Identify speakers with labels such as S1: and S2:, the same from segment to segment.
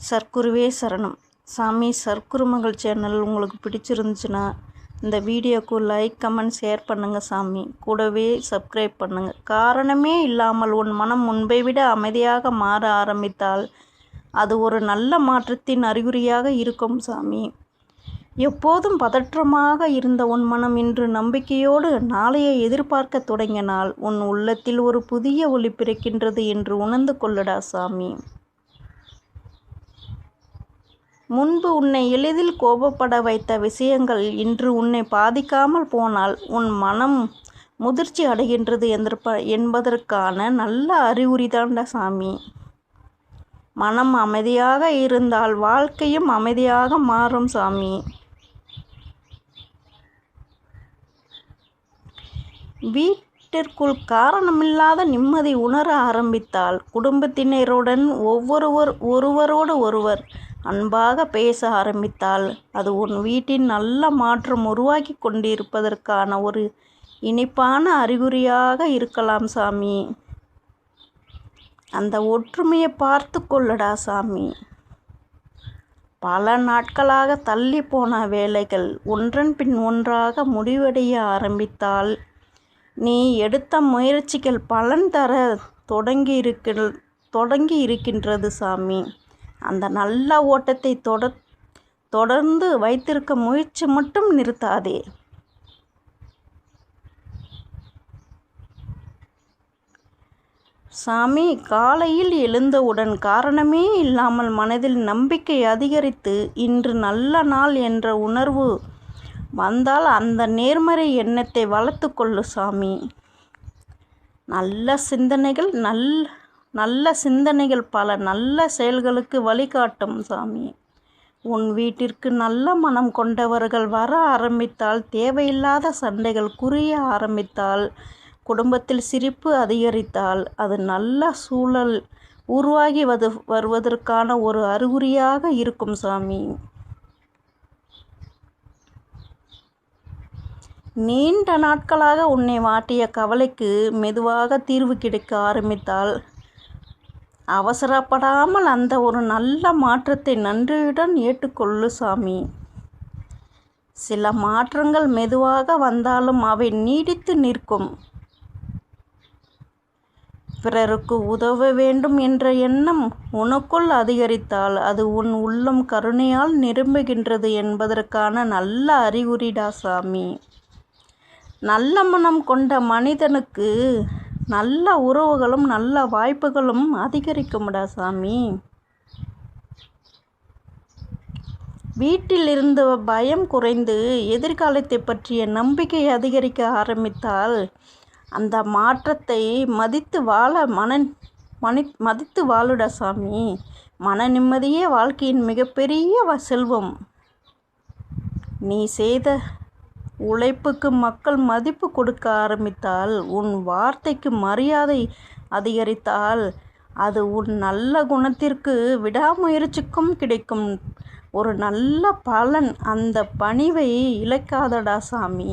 S1: சர்க்குருவே சரணம். சாமி, சர்க்குரு மகள் சேனல் உங்களுக்கு பிடிச்சிருந்துச்சுன்னா இந்த வீடியோக்கு லைக், கமெண்ட், ஷேர் பண்ணுங்கள் சாமி. கூடவே சப்ஸ்கிரைப் பண்ணுங்கள். காரணமே இல்லாமல் உன் மனம் முன்பை விட அமைதியாக மாற ஆரம்பித்தால் அது ஒரு நல்ல மாற்றத்தின் அறிகுறியாக இருக்கும் சாமி. எப்போதும் பதற்றமாக இருந்த உன் மனம் இன்று நம்பிக்கையோடு நாளையை எதிர்பார்க்க தொடங்கினால் உன் உள்ளத்தில் ஒரு புதிய ஒளி பிறக்கின்றது என்று உணர்ந்து கொள்ளடா சாமி. முன்பு உன்னை எளிதில் கோபப்பட வைத்த விஷயங்கள் இன்று உன்னை பாதிக்காமல் போனால் உன் மனம் முதிர்ச்சி அடைகின்றது என்பதற்கான நல்ல அறிகுறிதான்டா சாமி. மனம் அமைதியாக இருந்தால் வாழ்க்கையும் அமைதியாக மாறும் சாமி. வீட்டிற்குள் காரணமில்லாத நிம்மதி உணர ஆரம்பித்தால் குடும்பத்தினருடன் ஒருவரோடு ஒருவர் அன்பாக பேச ஆரம்பித்தால் அது உன் வீட்டின் நல்ல மாற்றம் உருவாக்கி கொண்டிருப்பதற்கான ஒரு இனிப்பான அறிகுறியாக இருக்கலாம் சாமி. அந்த ஒற்றுமையை பார்த்து கொள்ளடா சாமி. பல நாட்களாக தள்ளி போன வேலைகள் ஒன்றன் பின் ஒன்றாக முடிவடைய ஆரம்பித்தால் நீ எடுத்த முயற்சிகள் பலன் தர தொடங்கி இருக்கின்றது சாமி. அந்த நல்ல ஓட்டத்தை தொடர்ந்து வைத்திருக்க முயற்சி மட்டும் நிறுத்தாதே. சாமி, காலையில் எழுந்தவுடன் காரணமே இல்லாமல் மனதில் நம்பிக்கை அதிகரித்து இன்று நல்ல நாள் என்ற உணர்வு வந்தால் அந்த நேர்மறை எண்ணத்தை வளர்த்து கொள்ளு சாமி. நல்ல சிந்தனைகள் பல நல்ல செயல்களுக்கு வழிகாட்டும் சாமி. உன் வீட்டிற்கு நல்ல மனம் கொண்டவர்கள் வர ஆரம்பித்தால், தேவையில்லாத சண்டைகள் குறைய ஆரம்பித்தால், குடும்பத்தில் சிரிப்பு அதிகரித்தால் அது நல்ல சூழல் உருவாகி வருவதற்கான ஒரு அறிகுறியாக இருக்கும் சாமி. நீண்ட நாட்களாக உன்னை வாட்டிய கவலைக்கு மெதுவாக தீர்வு கிடைக்க ஆரம்பித்தால் அவசரப்படாமல் அந்த ஒரு நல்ல மாற்றத்தை நன்றியுடன் ஏற்றுக்கொள்ளு சாமி. சில மாற்றங்கள் மெதுவாக வந்தாலும் அவை நீடித்து நிற்கும். பிறருக்கு உதவ வேண்டும் என்ற எண்ணம் உனக்குள் அதிகரித்தால் அது உன் உள்ளம் கருணையால் நிரம்புகின்றது என்பதற்கான நல்ல அறிகுறிடா சாமி. நல்ல மனம் கொண்ட மனிதனுக்கு நல்ல உறவுகளும் நல்ல வாய்ப்புகளும் அதிகரிக்கும்டா சாமி. வீட்டில் இருந்த பயம் குறைந்து எதிர்காலத்தை பற்றிய நம்பிக்கை அதிகரிக்க ஆரம்பித்தால் அந்த மாற்றத்தை மதித்து வாழுடா சாமி. மன நிம்மதியே வாழ்க்கையின் மிகப்பெரிய செல்வம். நீ செய்த உழைப்புக்கு மக்கள் மதிப்பு கொடுக்க ஆரம்பித்தால், உன் வார்த்தைக்கு மரியாதை அதிகரித்தால் அது உன் நல்ல குணத்திற்கு விடாமுயற்சிக்கும் கிடைக்கும் ஒரு நல்ல பலன். அந்த பணிவை இழக்காதடா சாமி.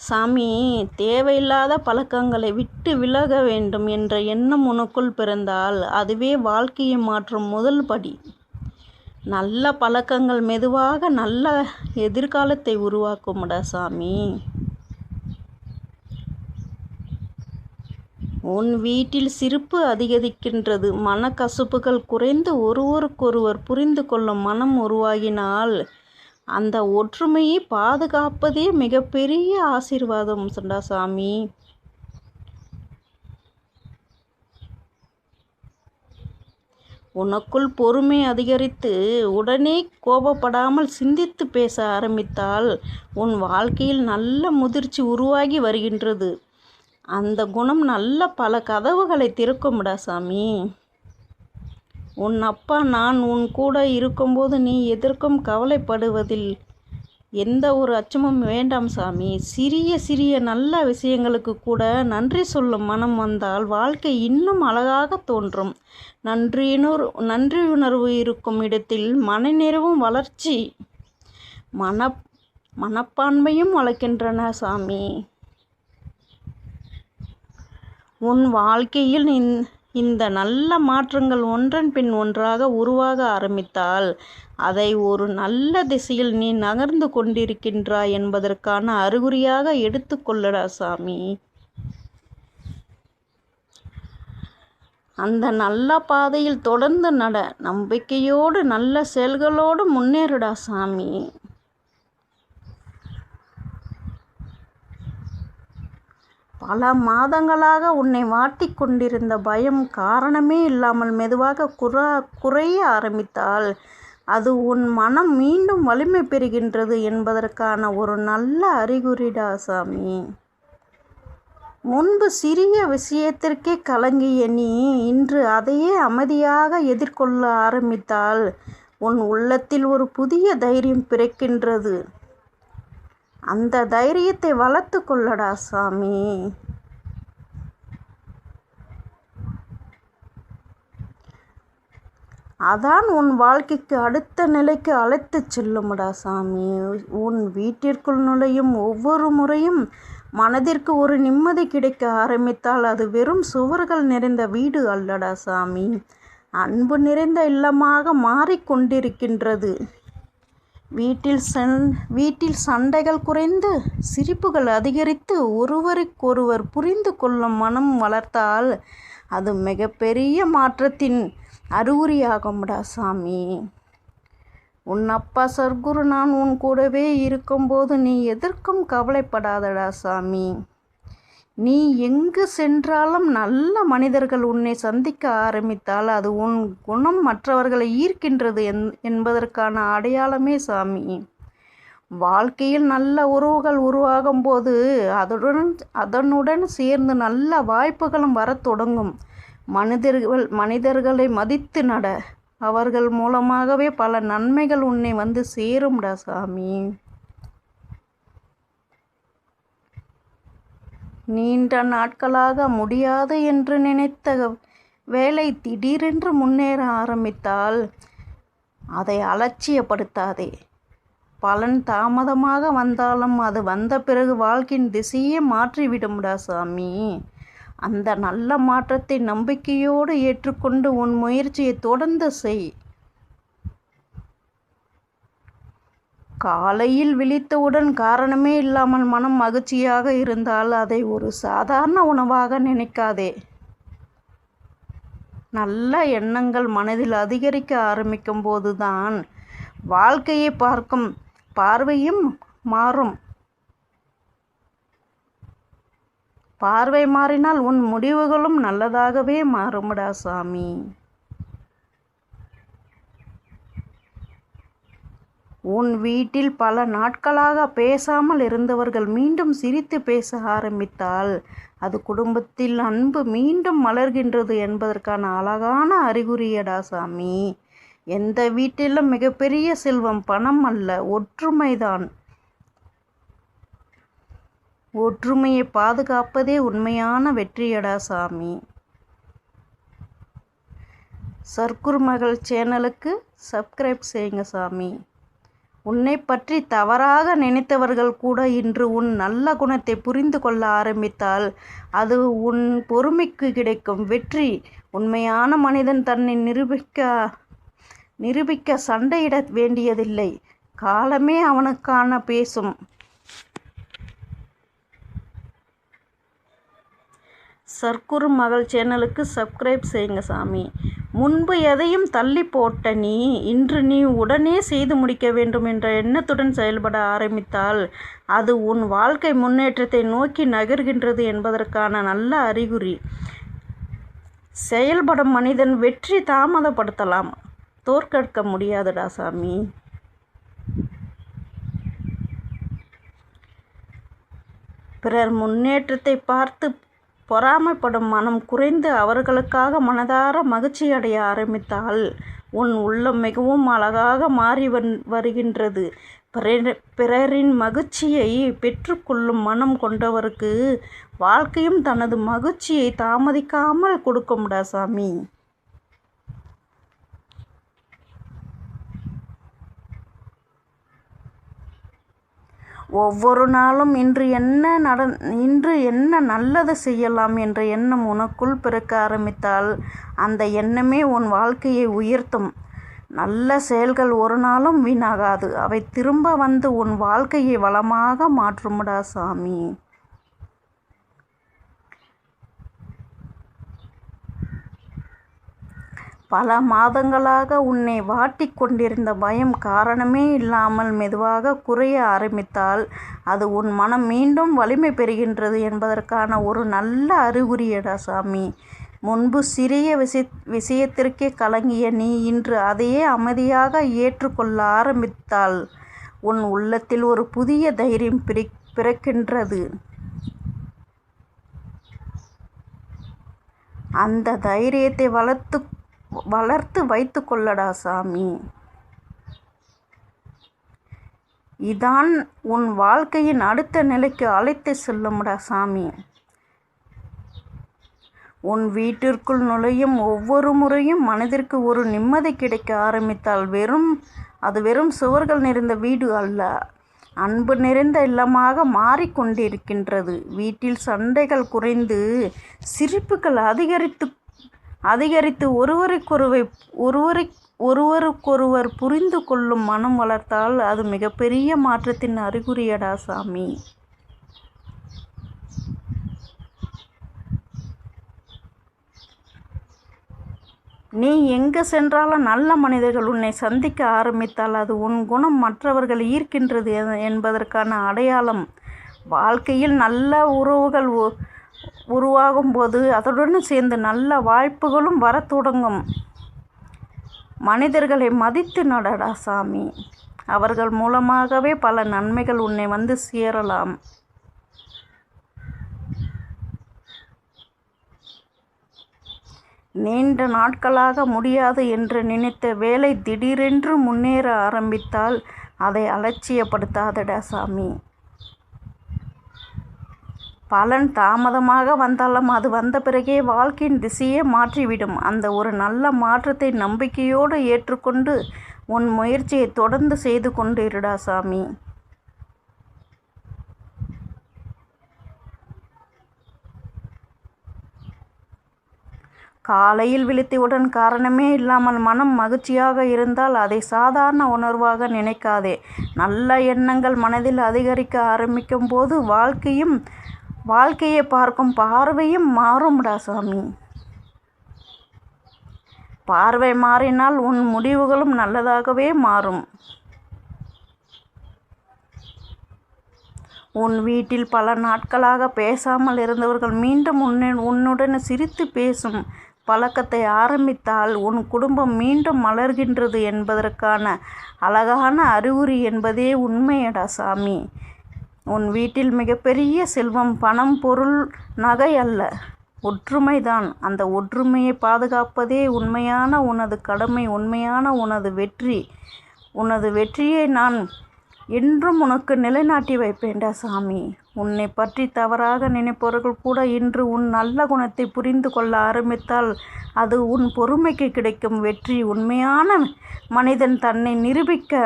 S1: சாமி, தேவையில்லாத பழக்கங்களை விட்டு விலக வேண்டும் என்ற எண்ணம் உனக்குள் பிறந்தால் அதுவே வாழ்க்கையை மாற்றும் முதல் படி. நல்ல பழக்கங்கள் மெதுவாக நல்ல எதிர்காலத்தை உருவாக்கும்டா சாமி. உன் வீட்டில் சிரிப்பு அதிகரிக்கின்றது. மனக்கசப்புகள் குறைந்து ஒருவருக்கொருவர் புரிந்து கொள்ளும் மனம் உருவாகினால் அந்த ஒற்றுமையை பாதுகாப்பதே மிகப்பெரிய ஆசீர்வாதம் சாமி. உனக்குள் பொறுமை அதிகரித்து உடனே கோபப்படாமல் சிந்தித்து பேச ஆரம்பித்தால் உன் வாழ்க்கையில் நல்ல முதிர்ச்சி உருவாகி வருகின்றது. அந்த குணம் நல்ல பல கதவுகளை திறக்கும்டா சாமி. உன் அப்பா நான் உன் கூட இருக்கும்போது நீ எதற்கும் கவலைப்படுவதில் எந்த ஒரு அச்சமும் வேண்டாம் சாமி. சிறிய நல்ல விஷயங்களுக்கு கூட நன்றி சொல்லும் மனம் வந்தால் வாழ்க்கை இன்னும் அழகாக தோன்றும். நன்றியுணர்வு இருக்கும் இடத்தில் மனநிறைவும் வளர்ச்சி மனப்பான்மையும் வளர்க்கின்றன சாமி. உன் வாழ்க்கையில் இந்த நல்ல மாற்றங்கள் ஒன்றன் பின் ஒன்றாக உருவாக ஆரம்பித்தால் அதை ஒரு நல்ல திசையில் நீ நகர்ந்து கொண்டிருக்கின்றாய் என்பதற்கான அறிகுறியாக எடுத்துக்கொள்ளடா சாமி. அந்த நல்ல பாதையில் தொடர்ந்து நட, நம்பிக்கையோடு நல்ல செயல்களோடு முன்னேறுடா சாமி. பல மாதங்களாக உன்னை வாட்டிக் கொண்டிருந்த பயம் காரணமே இல்லாமல் மெதுவாக குறைய ஆரம்பித்தால் அது உன் மனம் மீண்டும் வலிமை பெறுகின்றது என்பதற்கான ஒரு நல்ல அறிகுறிடா சாமி. முன்பு சிறிய விஷயத்திற்கே கலங்கிய நீ இன்று அதையே அமைதியாக எதிர்கொள்ள ஆரம்பித்தால் உன் உள்ளத்தில் ஒரு புதிய தைரியம் பிறக்கின்றது. அந்த தைரியத்தை வளர்த்து கொள்ளடா சாமி. அதான் உன் வாழ்க்கைக்கு அடுத்த நிலைக்கு அழைத்துச் செல்லும்டா சாமி. உன் வீட்டிற்குள் நுழையும் ஒவ்வொரு முறையும் மனதிற்கு ஒரு நிம்மதி கிடைக்க ஆரம்பித்தால் அது வெறும் சுவர்கள் நிறைந்த வீடு அல்லடா சாமி, அன்பு நிறைந்த இல்லமாக மாறிக்கொண்டிருக்கின்றது. வீட்டில் சண்டைகள் குறைந்து சிரிப்புகள் அதிகரித்து ஒருவருக்கொருவர் புரிந்து கொள்ளும் மனம் வளர்த்தால் அது மிகப்பெரிய மாற்றத்தின் அறிகுறியாகும்டா சாமி. உன் அப்பா சர்க்குரு நான் உன் கூடவே இருக்கும்போது நீ எதற்கும் கவலைப்படாதடா சாமி. நீ எங்கு சென்றாலும் நல்ல மனிதர்கள் உன்னை சந்திக்க ஆரம்பித்தால் அது உன் குணம் மற்றவர்களை ஈர்க்கின்றது என்பதற்கான அடையாளமே சாமி. வாழ்க்கையில் நல்ல உறவுகள் உருவாகும் போது அதனுடன் சேர்ந்து நல்ல வாய்ப்புகளும் வரத் தொடங்கும். மனிதர்களை மதித்து நட, அவர்கள் மூலமாகவே பல நன்மைகள் உன்னை வந்து சேரும்டா சாமி. நீண்ட நாட்களாக முடியாது என்று நினைத்த வேலை திடீரென்று முன்னேற ஆரம்பித்தால் அதை அலட்சியப்படுத்தாதே. பலன் தாமதமாக வந்தாலும் அது வந்த பிறகு வாழ்க்கையின் திசையே மாற்றிவிடும்டா சாமி. அந்த நல்ல மாற்றத்தை நம்பிக்கையோடு ஏற்றுக்கொண்டு உன் முயற்சியை தொடர்ந்து செய். காலையில் விழித்தவுடன் காரணமே இல்லாமல் மனம் மகிழ்ச்சியாக இருந்தால் அதை ஒரு சாதாரண உணவாக நினைக்காதே. நல்ல எண்ணங்கள் மனதில் அதிகரிக்க ஆரம்பிக்கும் போதுதான் வாழ்க்கையை பார்க்கும் பார்வையும் மாறும். பார்வை மாறினால் உன் முடிவுகளும் நல்லதாகவே மாறும்டா சாமி. உன் வீட்டில் பல நாட்களாக பேசாமல் இருந்தவர்கள் மீண்டும் சிரித்து பேச ஆரம்பித்தால் அது குடும்பத்தில் அன்பு மீண்டும் மலர்கின்றது என்பதற்கான அழகான அறிகுறியடா சாமி. எந்த வீட்டிலும் மிகப்பெரிய செல்வம் பணம் அல்ல, ஒற்றுமைதான். ஒற்றுமையை பாதுகாப்பதே உண்மையான வெற்றியடா சாமி. சர்க்குரு மகள் சேனலுக்கு சப்ஸ்கிரைப் செய்யுங்க சாமி. உன்னை பற்றி தவறாக நினைத்தவர்கள் கூட இன்று உன் நல்ல குணத்தை புரிந்து கொள்ள ஆரம்பித்தால் அது உன் பொறுமைக்கு கிடைக்கும் வெற்றி. உண்மையான மனிதன் தன்னை நிரூபிக்க சண்டையிட வேண்டியதில்லை, காலமே அவனுக்கான பேசும். சர்க்குரு மகள் சேனலுக்கு சப்ஸ்கிரைப் செய்யுங்க சாமி. முன்பு எதையும் தள்ளி போட்ட நீ இன்று உடனே செய்து முடிக்க வேண்டும் என்ற எண்ணத்துடன் செயல்பட ஆரம்பித்தால் அது உன் வாழ்க்கை முன்னேற்றத்தை நோக்கி நகர்கின்றது என்பதற்கான நல்ல அறிகுறி. செயல்படும் மனிதன் வெற்றி தாமதப்படுத்தலாம், தோற்கடிக்க முடியாதுடா சாமி. பிறர் முன்னேற்றத்தை பார்த்து பொறாமைப்படும் மனம் குறைந்து அவர்களுக்காக மனதார மகிழ்ச்சி அடைய ஆரம்பித்தால் உன் உள்ளம் மிகவும் அழகாக மாறி வருகின்றது. பிறரின் மகிழ்ச்சியை பெற்றுக்கொள்ளும் மனம் கொண்டவருக்கு வாழ்க்கையும் தனது மகிழ்ச்சியை தாமதிக்காமல் கொடுக்கும்டா சாமி. ஒவ்வொரு நாளும் இன்று என்ன நல்லது செய்யலாம் என்ற எண்ணம் உனக்குள் பிறக்க ஆரம்பித்தால் அந்த எண்ணமே உன் வாழ்க்கையை உயர்த்தும். நல்ல செயல்கள் ஒரு நாளும் வீணாகாது. அவை திரும்ப வந்து உன் வாழ்க்கையை வளமாக மாற்றும்டா சாமி. பல மாதங்களாக உன்னை வாட்டிக் கொண்டிருந்த பயம் காரணமே இல்லாமல் மெதுவாக குறைய ஆரம்பித்தால் அது உன் மனம் மீண்டும் வலிமை பெறுகின்றது என்பதற்கான ஒரு நல்ல அறிகுறியடா சாமி. முன்பு சிறிய விஷயத்திற்கே கலங்கிய நீ இன்று அதையே அமைதியாக ஏற்றுக்கொள்ள ஆரம்பித்தால் உன் உள்ளத்தில் ஒரு புதிய தைரியம் பிறக்கின்றது. அந்த தைரியத்தை வளர்த்து வைத்து கொள்ளடா சாமி. இதான் உன் வாழ்க்கையின் அடுத்த நிலைக்கு அழைத்து செல்லும்டா சாமி. உன் வீட்டிற்குள் நுழையும் ஒவ்வொரு முறையும் மனதிற்கு ஒரு நிம்மதி கிடைக்க ஆரம்பித்தால் அது வெறும் சுவர்கள் நிறைந்த வீடு அல்ல, அன்பு நிறைந்த இல்லமாக மாறிக்கொண்டிருக்கின்றது. வீட்டில் சண்டைகள் குறைந்து சிரிப்புகள் அதிகரித்து ஒருவருக்கொருவர் புரிந்து கொள்ளும் மனம் வளர்த்தால் அது மிகப்பெரிய மாற்றத்தின் அறிகுறியடா சாமி. நீ எங்கு சென்றாலும் நல்ல மனிதர்கள் உன்னை சந்திக்க ஆரம்பித்தால் அது உன் குணம் மற்றவர்கள் ஈர்க்கின்றது என்பதற்கான அடையாளம். வாழ்க்கையில் நல்ல உறவுகள் உருவாகும் போது அதனுடன் சேர்ந்து நல்ல வாய்ப்புகளும் வர தொடங்கும். மனிதர்களை மதித்து நடடா சாமி. அவர்கள் மூலமாகவே பல நன்மைகள் உன்னை வந்து சேரலாம். நீண்ட நாட்களாக முடியாது என்று நினைத்த வேலை திடீரென்று முன்னேற ஆரம்பித்தால் அதை அலட்சியப்படுத்தாதடா சாமி. பலன் தாமதமாக வந்தாலும் அது வந்த பிறகே வாழ்க்கையின் திசையே மாற்றிவிடும். அந்த ஒரு நல்ல மாற்றத்தை நம்பிக்கையோடு ஏற்றுக்கொண்டு உன் முயற்சியை தொடர்ந்து செய்து கொண்டு இருடா சாமி. காலையில் விழித்தவுடன் காரணமே இல்லாமல் மனம் மகிழ்ச்சியாக இருந்தால் அதை சாதாரண உணர்வாக நினைக்காதே. நல்ல எண்ணங்கள் மனதில் அதிகரிக்க ஆரம்பிக்கும் போது வாழ்க்கையை பார்க்கும் பார்வையும் மாறும்டா சாமி. பார்வை மாறினால் உன் முடிவுகளும் நல்லதாகவே மாறும். உன் வீட்டில் பல நாட்களாக பேசாமல் இருந்தவர்கள் மீண்டும் உன்னுடன் சிரித்து பேசும் பழக்கத்தை ஆரம்பித்தால் உன் குடும்பம் மீண்டும் மலர்கின்றது என்பதற்கான அழகான அறிகுறி என்பதே உண்மையடா சாமி. உன் வீட்டில் மிகப்பெரிய செல்வம் பணம் பொருள் நகை அல்ல, ஒற்றுமைதான். அந்த ஒற்றுமையை பாதுகாப்பதே உண்மையான உனது கடமை, உண்மையான உனது வெற்றி. உனது வெற்றியை நான் என்றும் உனக்கு நிலைநாட்டி வைப்பேன்டா சாமி. உன்னை பற்றி தவறாக நினைப்பவர்கள் கூட இன்று உன் நல்ல குணத்தை புரிந்து கொள்ள ஆரம்பித்தால் அது உன் பொறுமைக்கு கிடைக்கும் வெற்றி. உண்மையான மனிதன் தன்னை நிரூபிக்க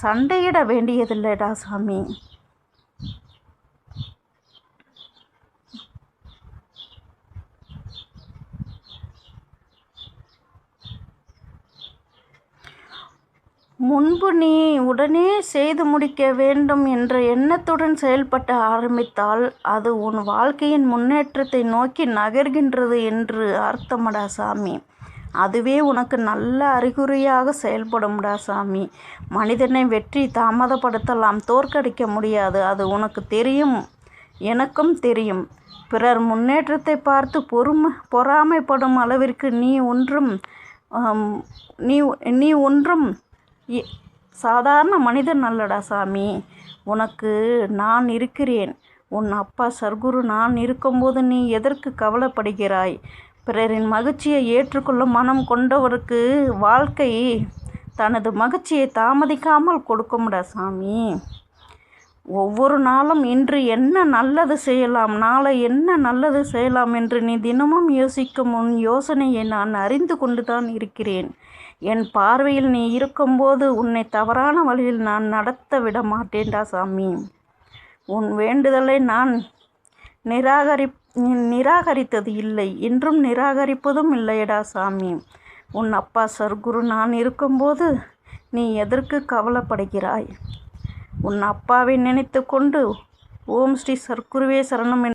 S1: சண்டையிட வேண்டியதில்லைடா சாமி. முன்பு நீ உடனே செய்து முடிக்க வேண்டும் என்ற எண்ணத்துடன் செயல்பட ஆரம்பித்தால் அது உன் வாழ்க்கையின் முன்னேற்றத்தை நோக்கி நகர்கின்றது என்று அர்த்தமடா சாமி. அதுவே உனக்கு நல்ல அறிகுறியாக செயல்படும்டா சாமி. மனிதனை வெற்றி தாமதப்படுத்தலாம், தோற்கடிக்க முடியாது. அது உனக்கு தெரியும், எனக்கும் தெரியும். பிறர் முன்னேற்றத்தை பார்த்து பொறாமைப்படும் அளவிற்கு நீ ஒன்றும் சாதாரண மனிதன் அல்லடா சாமி. உனக்கு நான் இருக்கிறேன். உன் அப்பா சர்க்குரு நான் இருக்கும்போது நீ எதற்கு கவலைப்படுகிறாய்? பிறரின் மகிழ்ச்சியை ஏற்றுக்கொள்ளும் மனம் கொண்டவருக்கு வாழ்க்கை தனது மகிழ்ச்சியை தாமதிக்காமல் கொடுக்கும்டா சாமி. ஒவ்வொரு நாளும் இன்று என்ன நல்லது செய்யலாம், நாளை என்ன நல்லது செய்யலாம் என்று நீ தினமும் யோசிக்கும் உன் யோசனையை நான் அறிந்து கொண்டுதான் இருக்கிறேன். என் பார்வையில் நீ இருக்கும்போது உன்னை தவறான வழியில் நான் நடத்த விட மாட்டேன்டா சாமி. உன் வேண்டுதலை நான் நிராகரித்தது இல்லை, இன்றும் நிராகரிப்பதும் இல்லையடா சாமி. உன் அப்பா சர்க்குரு நான் இருக்கும்போது நீ எதற்கு கவலைப்படுகிறாய்? உன் அப்பாவை நினைத்து கொண்டு ஓம் ஸ்ரீ சர்க்குருவே சரணம்